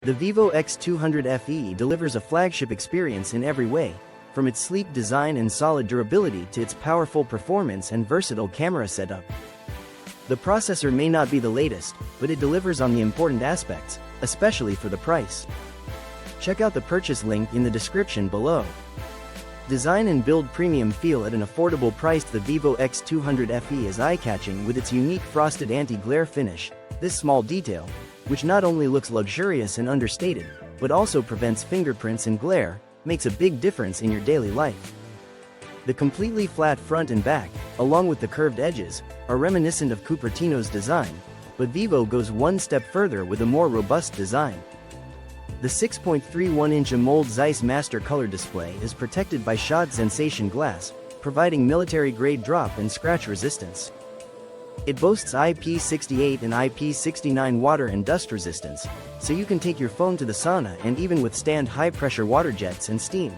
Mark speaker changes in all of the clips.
Speaker 1: The Vivo X200 FE delivers a flagship experience in every way, from its sleek design and solid durability to its powerful performance and versatile camera setup. The processor may not be the latest, but it delivers on the important aspects, especially for the price. Check out the purchase link in the description below. Design and build premium feel at an affordable price. The Vivo X200 FE is eye-catching with its unique frosted anti-glare finish. This small detail, which not only looks luxurious and understated, but also prevents fingerprints and glare, makes a big difference in your daily life. The completely flat front and back, along with the curved edges, are reminiscent of Cupertino's design, but Vivo goes one step further with a more robust design. The 6.31-inch AMOLED Zeiss Master Color display is protected by shot sensation glass, providing military-grade drop and scratch resistance. It boasts IP68 and IP69 water and dust resistance, so you can take your phone to the sauna and even withstand high-pressure water jets and steam.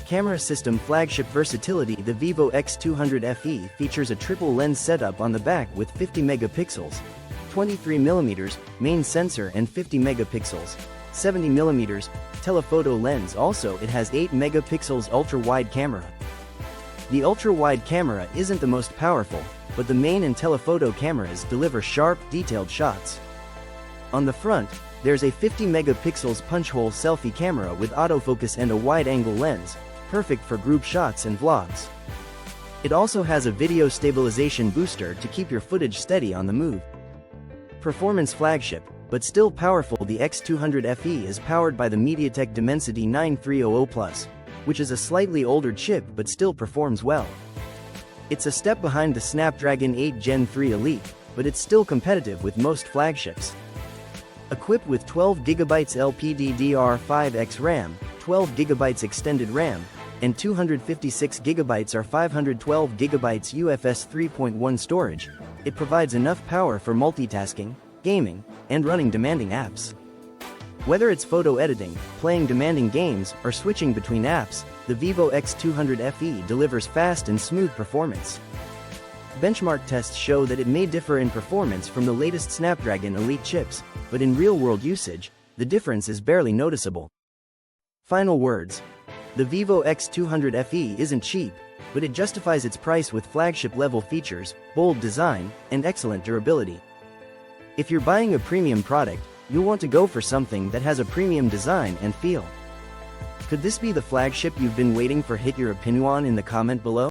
Speaker 1: Camera system flagship versatility. The Vivo X200 FE features a triple lens setup on the back with 50 megapixels, 23mm main sensor and 50 megapixels, 70mm telephoto lens. Also, it has 8 megapixels ultra-wide camera. The ultra-wide camera isn't the most powerful, but the main and telephoto cameras deliver sharp, detailed shots. On the front, there's a 50 megapixels punch-hole selfie camera with autofocus and a wide-angle lens, perfect for group shots and vlogs. It also has a video stabilization booster to keep your footage steady on the move. Performance flagship, but still powerful. The X200 FE is powered by the MediaTek Dimensity 9300 Plus, which is a slightly older chip but still performs well. It's a step behind the Snapdragon 8 Gen 3 Elite, but it's still competitive with most flagships. Equipped with 12GB LPDDR5X RAM, 12GB extended RAM, and 256GB or 512GB UFS 3.1 storage, it provides enough power for multitasking, gaming, and running demanding apps. Whether it's photo editing, playing demanding games, or switching between apps, the Vivo X200 FE delivers fast and smooth performance. Benchmark tests show that it may differ in performance from the latest Snapdragon Elite chips, but in real-world usage, the difference is barely noticeable. Final words. The Vivo X200 FE isn't cheap, but it justifies its price with flagship-level features, bold design, and excellent durability. If you're buying a premium product, you'll want to go for something that has a premium design and feel. Could this be the flagship you've been waiting for? Hit your opinion in the comment below.